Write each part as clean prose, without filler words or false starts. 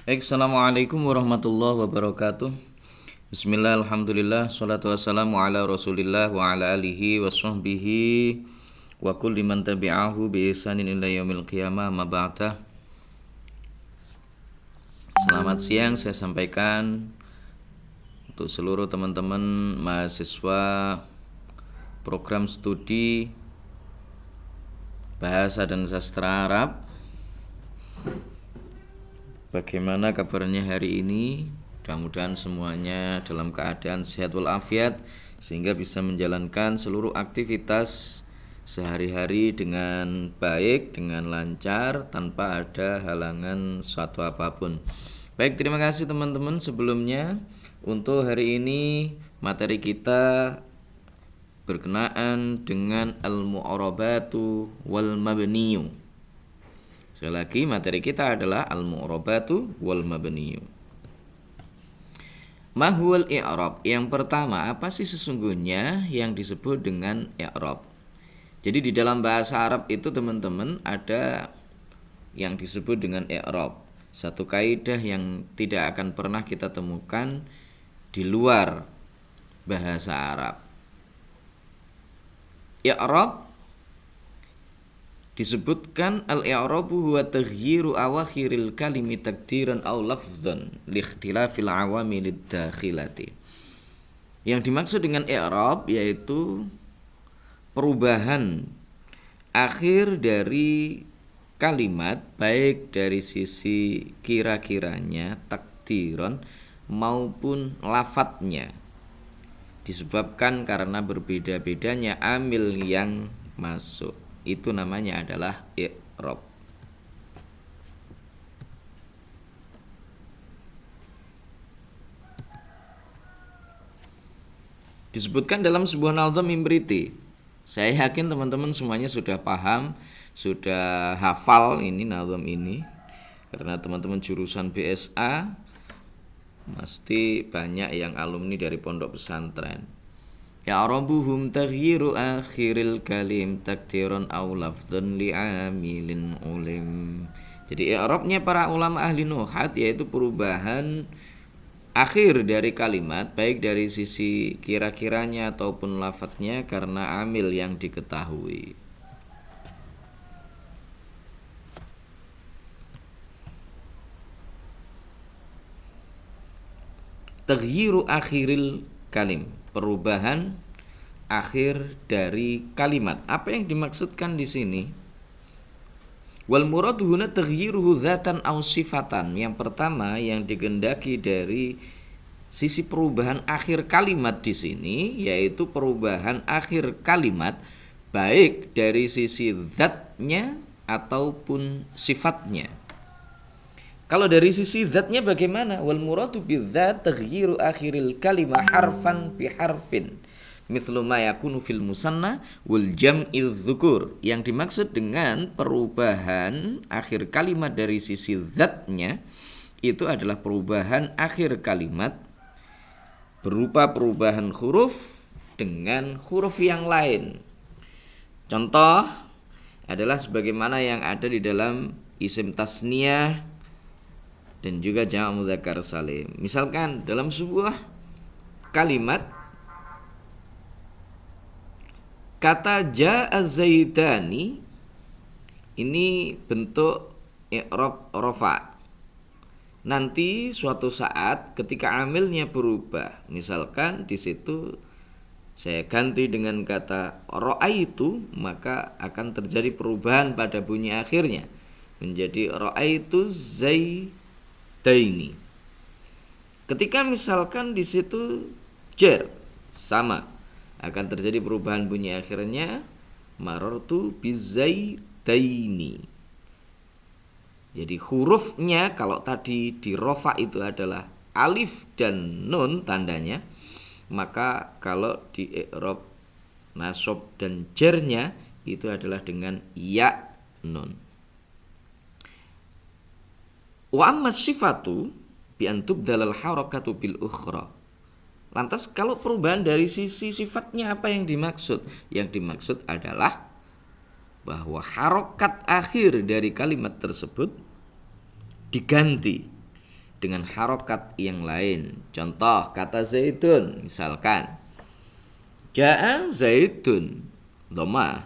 Assalamualaikum warahmatullahi wabarakatuh. Bismillah, alhamdulillah, salatu wassalamu ala rasulillah wa ala alihi wa sahbihi wa kulli man tabi'ahu bi ihsanin ila yaumil qiyamah ma ba'da. Selamat siang saya sampaikan untuk seluruh teman-teman mahasiswa program studi Bahasa dan Sastra Arab. Bagaimana kabarnya hari ini? Mudah-mudahan semuanya dalam keadaan sehat walafiat sehingga bisa menjalankan seluruh aktivitas sehari-hari dengan baik, dengan lancar, tanpa ada halangan suatu apapun. Baik, terima kasih teman-teman sebelumnya. Untuk hari ini materi kita berkenaan dengan al-mu'arabatu wal mabniyu. Sekali lagi materi kita adalah al-mu'arabatu wal mabniyu. Mahwal i'rab. Yang pertama, apa sih sesungguhnya yang disebut dengan i'rab? Jadi di dalam bahasa Arab itu teman-teman ada yang disebut dengan i'rab. Satu kaidah yang tidak akan pernah kita temukan di luar bahasa Arab. I'rab disebutkan al-i'rabu huwa taghyiru awakhiril kalimi takdiran aw lafdhan li ikhtilafil awamilid dakhilati. Yang dimaksud dengan i'rab yaitu perubahan akhir dari kalimat baik dari sisi kira-kiranya takdiran maupun lafadznya disebabkan karena berbeda-bedanya amil yang masuk. Itu namanya adalah i'rab. Disebutkan dalam sebuah nazm Imriti. Saya yakin teman-teman semuanya sudah paham, sudah hafal ini nazm ini. Karena teman-teman jurusan BSA pasti banyak yang alumni dari pondok pesantren. Ya'rabuhum taghyiru akhiril kalim takdiran aw lafdhan li'amilin ulim. Jadi i'rabnya para ulama ahli nuhat yaitu perubahan akhir dari kalimat baik dari sisi kira-kiranya ataupun lafadznya karena amil yang diketahui. Taghyiru akhiril kalim, perubahan akhir dari kalimat. Apa yang dimaksudkan di sini? Wal muradu huna taghyiruhu dzatan aw sifatan. Yang pertama yang digendaki dari sisi perubahan akhir kalimat di sini yaitu perubahan akhir kalimat baik dari sisi zatnya ataupun sifatnya. Kalau dari sisi zatnya bagaimana? Wal muradu bidzat taghyiru akhiril kalimah harfan bi harfin. Mithlu ma yakunu fil musanna wal jam'il dzukur. Yang dimaksud dengan perubahan akhir kalimat dari sisi zatnya itu adalah perubahan akhir kalimat berupa perubahan huruf dengan huruf yang lain. Contoh adalah sebagaimana yang ada di dalam isim tasniyah dan juga jamak mudzakkar salim. Misalkan dalam sebuah kalimat kata ja'a zaidani ini bentuk i'rab rafa. Nanti suatu saat ketika amilnya berubah, misalkan di situ saya ganti dengan kata ra'aitu, maka akan terjadi perubahan pada bunyi akhirnya menjadi ra'aitu zaidaini. Ketika misalkan di situ jar sama akan terjadi perubahan bunyi akhirnya marartu bizaidaini. Jadi hurufnya kalau tadi di rofa itu adalah alif dan nun tandanya, maka kalau di i'rab nasab dan jarnya itu adalah dengan ya nun. Wa amma sifatu bi an tubdalal harakatu bil ukhra. Lantas kalau perubahan dari sisi sifatnya apa yang dimaksud? Yang dimaksud adalah bahwa harokat akhir dari kalimat tersebut diganti dengan harokat yang lain. Contoh kata zaitun, misalkan ja'a zaitun dhamma.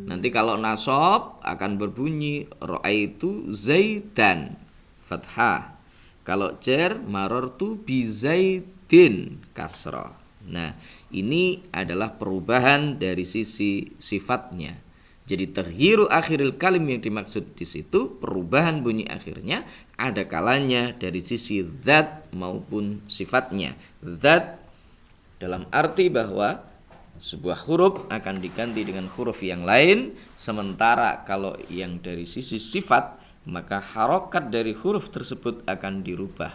Nanti kalau nasab akan berbunyi ra'aitu zaitan fathah. Kalau jar marartu bi zaidin kasrah. Nah, ini adalah perubahan dari sisi sifatnya. Jadi taghyiru akhiril kalim yang dimaksud di situ perubahan bunyi akhirnya ada kalanya dari sisi zat maupun sifatnya. Zat dalam arti bahwa sebuah huruf akan diganti dengan huruf yang lain, sementara kalau yang dari sisi sifat maka harokat dari huruf tersebut akan dirubah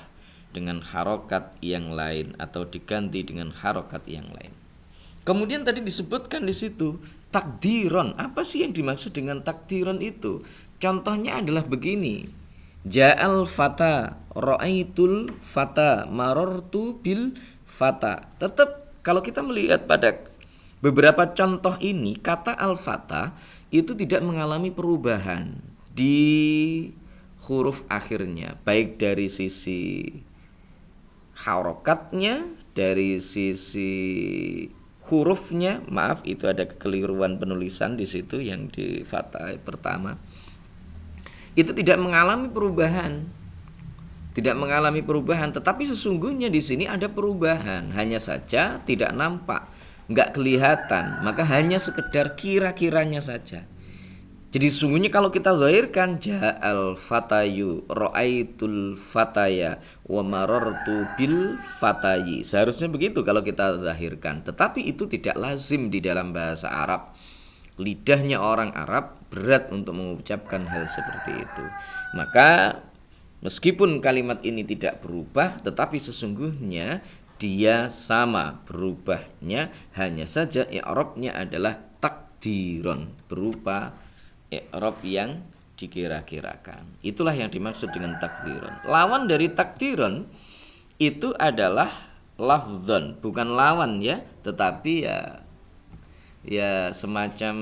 dengan harokat yang lain atau diganti dengan harokat yang lain. Kemudian tadi disebutkan di situ takdiron. Apa sih yang dimaksud dengan takdiron itu? Contohnya adalah begini. Ja'al fata, ra'aitul fata, marartu bil fata. Tetap kalau kita melihat pada beberapa contoh ini, kata al-fata itu tidak mengalami perubahan di huruf akhirnya, baik dari sisi harokatnya, dari sisi hurufnya. Maaf, itu ada kekeliruan penulisan di situ yang di fathah pertama. Itu tidak mengalami perubahan. Tidak mengalami perubahan, tetapi sesungguhnya di sini ada perubahan, hanya saja tidak nampak, enggak kelihatan, maka hanya sekedar kira-kiranya saja. Jadi sesungguhnya kalau kita zahirkan ja'al fatayu ra'aitul fataya wa marartu bil fatayi, seharusnya begitu kalau kita zahirkan. Tetapi itu tidak lazim di dalam bahasa Arab. Lidahnya orang Arab berat untuk mengucapkan hal seperti itu. Maka meskipun kalimat ini tidak berubah, tetapi sesungguhnya dia sama berubahnya, hanya saja i'rabnya adalah takdiron, berupa i'rab yang dikira-kirakan. Itulah yang dimaksud dengan takdiron. Lawan dari takdiron itu adalah lafdzon, bukan lawan ya, tetapi ya semacam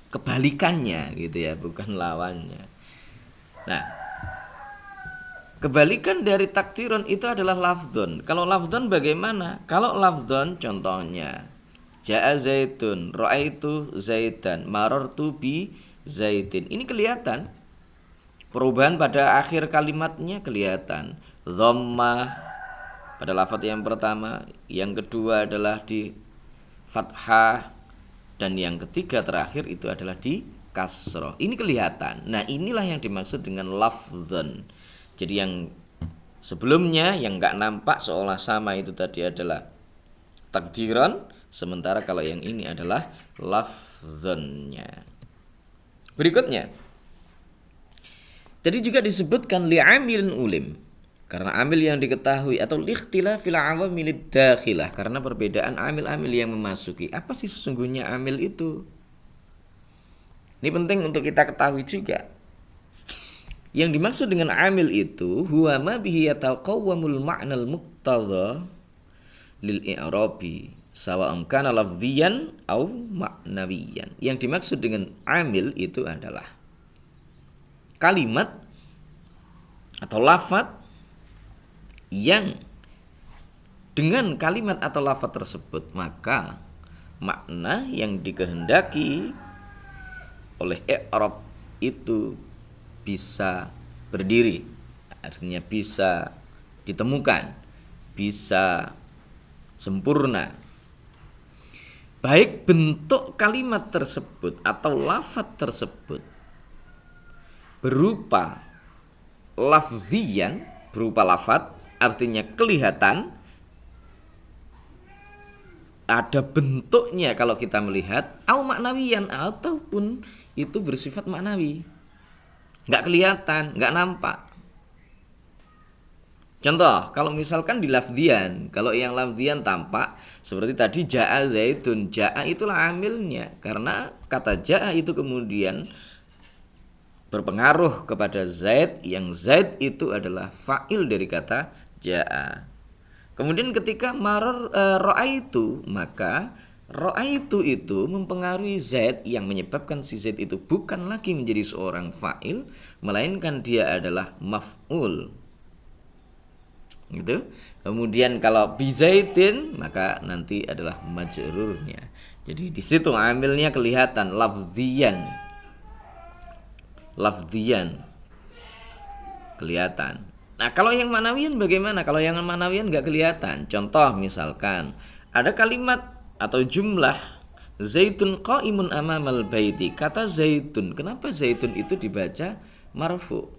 kebalikannya gitu ya, bukan lawannya. Nah, kebalikan dari takdiron itu adalah lafdzon. Kalau lafdzon bagaimana? Kalau lafdzon contohnya ja'a zaitun, ra'aitu zaitan, marartu bi zaitin. Ini kelihatan. Perubahan pada akhir kalimatnya kelihatan. Dhammah pada lafaz yang pertama, yang kedua adalah di fathah, dan yang ketiga terakhir itu adalah di kasroh. Ini kelihatan. Nah, inilah yang dimaksud dengan lafdzon. Jadi yang sebelumnya yang enggak nampak seolah sama itu tadi adalah takdiran, sementara kalau yang ini adalah lafdzonnya. Berikutnya, tadi juga disebutkan li'amilin ulim, karena amil yang diketahui, atau likhtilafil awamilid dakhilah, karena perbedaan amil-amil yang memasuki. Apa sih sesungguhnya amil itu? Ini penting untuk kita ketahui juga. Yang dimaksud dengan amil itu huwa ma bihi yataqawwamul ma'nal muqtadha lil i'rabi sawa'un kana lafziyan au ma'nawiyan. Yang dimaksud dengan amil itu adalah kalimat atau lafaz yang dengan kalimat atau lafaz tersebut maka makna yang dikehendaki oleh i'rab itu bisa berdiri, artinya bisa ditemukan, bisa sempurna. Baik bentuk kalimat tersebut atau lafaz tersebut berupa lafziyan, berupa lafaz, artinya kelihatan, ada bentuknya kalau kita melihat, au maknawiyan, ataupun itu bersifat maknawi, nggak kelihatan, nggak nampak. Contoh, kalau misalkan di lafzian, kalau yang lafzian tampak seperti tadi ja'a zaitun, ja'a itulah amilnya, karena kata ja'a itu kemudian berpengaruh kepada zaid, yang zaid itu adalah fa'il dari kata ja'a. Kemudian ketika marar ra'aitu, maka Ra'aitu itu mempengaruhi Zaid yang menyebabkan si Zaid itu bukan lagi menjadi seorang fa'il, melainkan dia adalah maf'ul. Gitu. Kemudian kalau bi Zaidin maka nanti adalah majrurnya. Jadi di situ amilnya kelihatan lafzian. Lafzian kelihatan. Nah, kalau yang manawiyan bagaimana? Kalau yang manawiyan nggak kelihatan. Contoh misalkan ada kalimat atau jumlah Zaitun qaimun amamal baiti. Kata zaitun, kenapa zaitun itu dibaca marfu?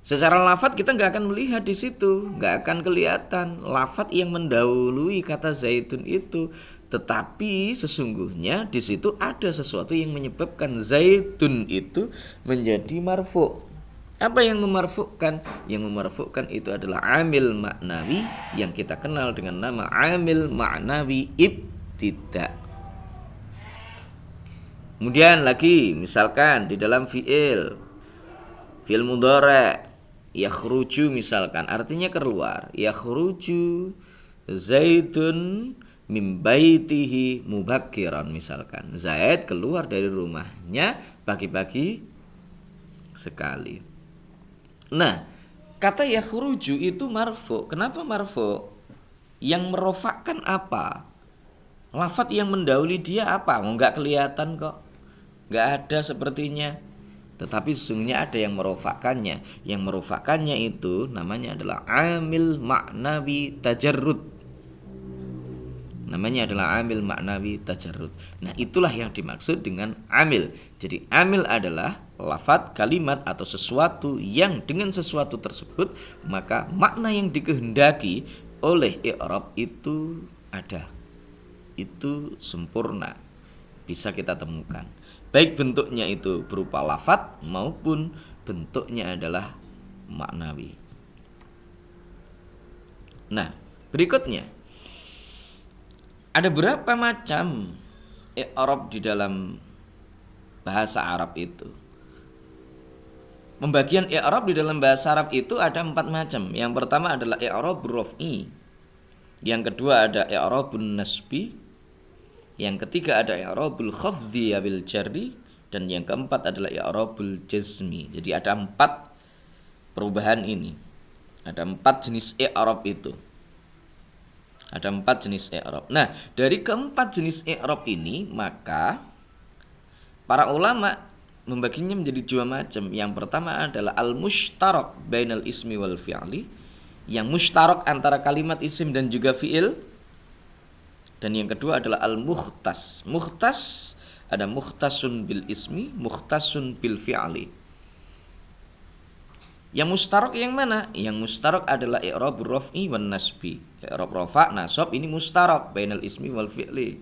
Secara lafadz kita nggak akan melihat di situ, nggak akan kelihatan lafadz yang mendahului kata zaitun itu. Tetapi sesungguhnya di situ ada sesuatu yang menyebabkan zaitun itu menjadi marfu. Apa yang memarfukan? Yang memarfukan itu adalah amil maknawi yang kita kenal dengan nama amil maknawi ibtida. Kemudian lagi misalkan di dalam fi'il mudhari' yakhruju misalkan artinya keluar. Yakhruju Zaidun min baitihi mubakkiran misalkan. Zaid keluar dari rumahnya pagi-pagi sekali. Nah, kata yakhruju itu marfu. Kenapa marfu? Yang merofakkan apa? Lafadz yang mendahului dia apa? Enggak kelihatan kok. Enggak ada sepertinya. Tetapi sesungguhnya ada yang merofakkannya. Yang merofakkannya itu namanya adalah amil maknawi tajarrud. Namanya adalah amil maknawi tajarrud. Nah, itulah yang dimaksud dengan amil. Jadi amil adalah lafadz, kalimat atau sesuatu yang dengan sesuatu tersebut maka makna yang dikehendaki oleh i'rab itu ada. Itu sempurna. Bisa kita temukan. Baik bentuknya itu berupa lafadz maupun bentuknya adalah maknawi. Nah, berikutnya ada berapa macam i'rab di dalam bahasa Arab itu? Pembagian i'rab di dalam bahasa Arab itu ada 4 macam. Yang pertama adalah i'rabur raf'i. Yang kedua ada i'rabun nasbi. Yang ketiga ada i'rabul khafdhi bil jarri dan yang keempat adalah i'rabul jazmi. Jadi ada 4 perubahan ini. Ada 4 jenis i'rab itu. Ada 4 jenis i'rab. Nah, dari keempat jenis i'rab ini maka para ulama membaginya menjadi 2 macam. Yang pertama adalah al-mushtarak bainal ismi wal fi'li. Yang mushtarak antara kalimat isim dan juga fi'il. Dan yang kedua adalah al-mukhtas. Mukhtas ada mukhtasun bil ismi, mukhtasun bil fi'li. Yang mustarak yang mana? Yang mustarak adalah i'rabur raf'i wan nasbi. I'rab rafa' nasab ini mustarak bainal ismi wal fi'li.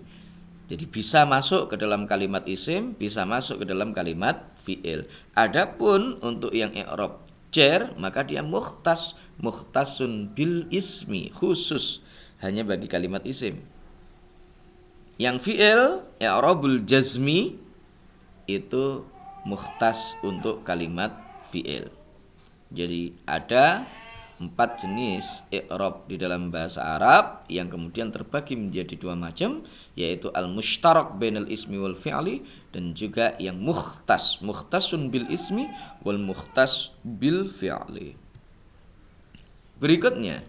Jadi bisa masuk ke dalam kalimat isim, bisa masuk ke dalam kalimat fi'il. Adapun untuk yang i'rab jar maka dia mukhtas, mukhtasun bil ismi, khusus hanya bagi kalimat isim. Yang fi'il i'rabul jazmi itu mukhtas untuk kalimat fi'il. Jadi ada 4 jenis i'rab di dalam bahasa Arab yang kemudian terbagi menjadi 2 macam, yaitu al-mushtarak bainal ismi wal fi'li dan juga yang mukhtas, mukhtasun bil ismi wal mukhtas bil fi'li. Berikutnya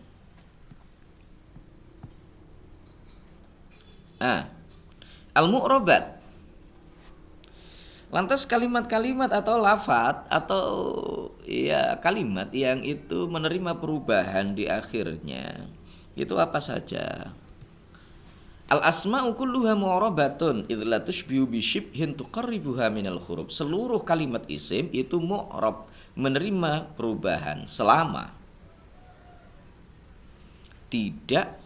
al-mu'rabat. Lantas kalimat-kalimat atau lafadz atau ya kalimat yang itu menerima perubahan di akhirnya itu apa saja? Al-asma'u kulluha mu'rabatun idh la tushbihu bi shibhin tuqarribuha minal huruf. Seluruh kalimat isim itu mu'rab, menerima perubahan selama tidak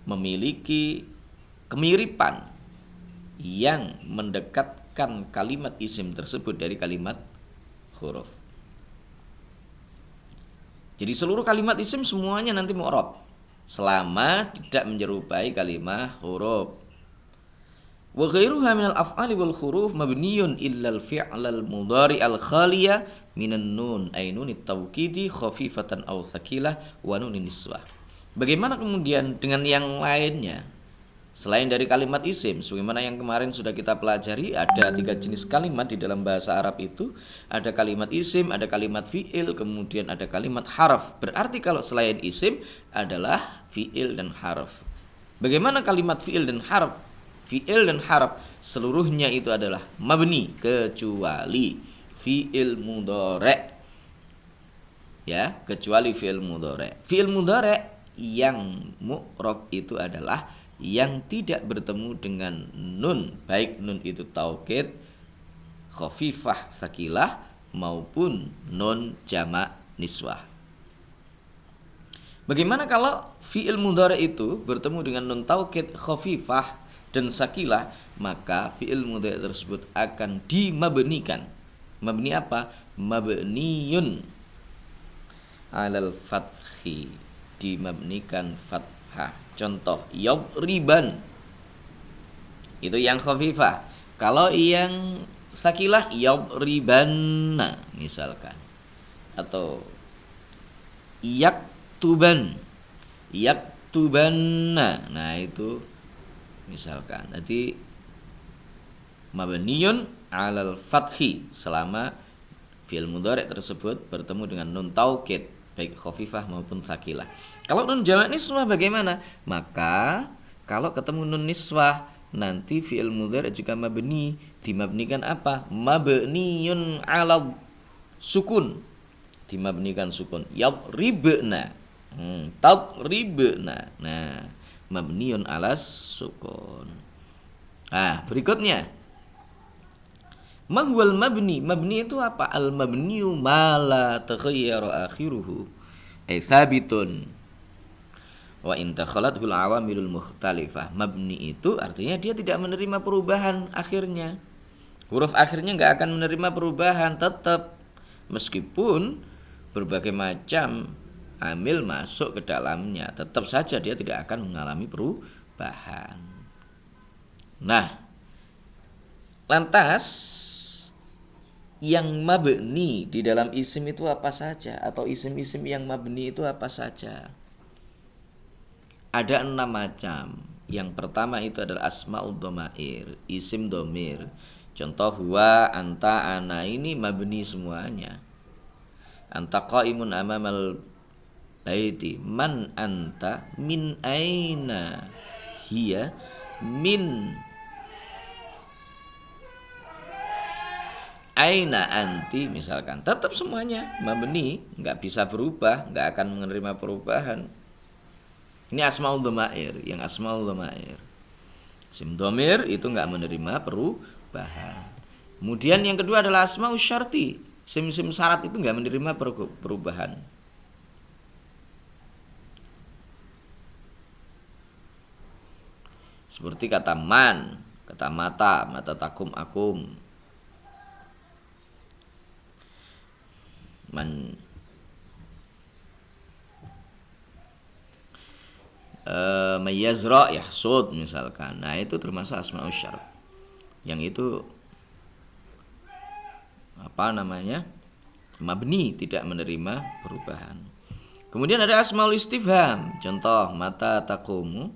memiliki kemiripan yang mendekatkan kalimat isim tersebut dari kalimat huruf. Jadi seluruh kalimat isim semuanya nanti mu'rab selama tidak menyerupai kalimat huruf. Wa ghairuha minal af'ali wal huruf mabniyun illa al-fi'lal mudhari al-khaliya minan nun ay nunit tawkidi khafifatan aw thaqilah wa nunin niswah. Bagaimana kemudian dengan yang lainnya? Selain dari kalimat isim, sebagaimana yang kemarin sudah kita pelajari, ada 3 jenis kalimat di dalam bahasa Arab itu. Ada kalimat isim, ada kalimat fi'il, kemudian ada kalimat haraf. Berarti kalau selain isim adalah fi'il dan haraf. Bagaimana kalimat fi'il dan haraf? Fi'il dan haraf seluruhnya itu adalah mabni kecuali fi'il mudhari'. Ya, kecuali fi'il mudhari'. Fi'il mudhari' yang mu'rab itu adalah yang tidak bertemu dengan nun, baik nun itu taukid, khafifah, sakilah maupun nun jamak niswah. Bagaimana kalau fi'il mudhari itu bertemu dengan nun taukid, khafifah dan sakilah, maka fi'il mudhari tersebut akan dimabnikan. Mabni apa? Mabniyun alal fathi, dimabnikan fathah. Contoh yadriban itu yang khafifah. Kalau yang sakilah yadribanna misalkan. Atau yaktubanna. Nah itu misalkan. Jadi mabniyun alal fathi selama fi'il mudhari tersebut bertemu dengan nun taukid, baik khafifah maupun sakilah. Kalau nun jamak niswah bagaimana? Maka kalau ketemu nun niswah nanti fi'il mudhari juga mabni, dimabnikan apa? Mabniyun 'ala sukun, dimabnikan sukun. Yadribna, tadribna. Nah, mabniyun 'ala sukun. Nah, berikutnya mahwal mabni. Mabni itu apa? Al mabniyu ma la taghayyaru akhiruhu ay thabitun wa in takhalathu al awamilul mukhtalifah. Mabni itu artinya dia tidak menerima perubahan akhirnya. Huruf akhirnya enggak akan menerima perubahan tetap meskipun berbagai macam amil masuk ke dalamnya, tetap saja dia tidak akan mengalami perubahan. Nah, lantas yang mabni di dalam isim itu apa saja, atau isim-isim yang mabni itu apa saja? Ada 6 macam. Yang pertama itu adalah asmaul dhamair, isim dhamir. Contoh huwa, anta, ana, ini mabni semuanya. Anta qaimun amamal baiti, man anta, min aina hiya, min aina anti misalkan, tetap semuanya mabni, nggak bisa berubah, nggak akan menerima perubahan. Ini asmaul dhamair, yang asmaul dhamair. Isim dhamir itu nggak menerima perubahan. Kemudian yang kedua adalah asmaul syarti, isim-isim syarat itu nggak menerima perubahan. Seperti kata man, kata mata, mata takum akum. Mayazra yahsud misalkan. Nah itu termasuk asmaul syarat, yang itu apa namanya, mabni, tidak menerima perubahan. Kemudian ada asmaul istifham. Contoh mata taqumu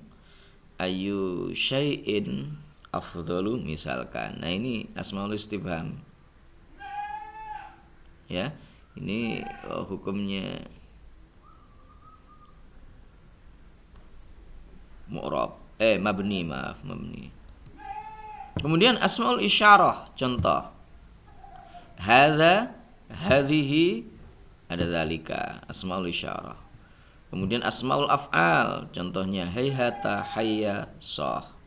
ayu syai'in afdalu misalkan. Nah ini asmaul istifham. Ya, ini hukumnya mu'rab, mabni. Kemudian asmaul isyarah. Contoh hadza, hadhihi, ada dzalika, asmaul isyarah. Kemudian asmaul af'al. Contohnya hayhata, hayya, sah.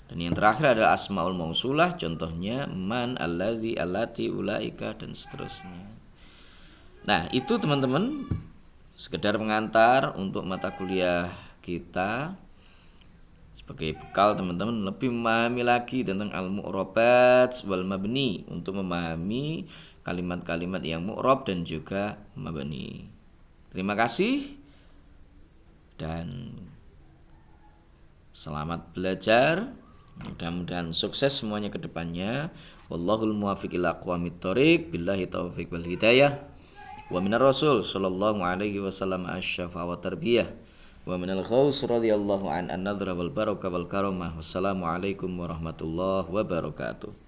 Dan yang terakhir adalah asmaul mausulah. Contohnya man, alladzi, allati, ulaika, dan seterusnya. Nah itu teman-teman sekedar pengantar untuk mata kuliah kita, sebagai bekal teman-teman lebih memahami lagi tentang al-mu'rabat wal mabni, untuk memahami kalimat-kalimat yang mu'rab dan juga mabni. Terima kasih dan selamat belajar. Mudah-mudahan sukses semuanya ke depannya. Wallahul muwaffiq ila aqwamit thoriq. Billahi taufiq wal hidayah. Wa minar Rasul sallallahu alaihi wasallam asy-syafa' wa tarbiyah. Wa minal Ghaus radhiyallahu an an-nadhra wal barakah wal karamah. Wassalamu alaikum warahmatullahi wabarakatuh.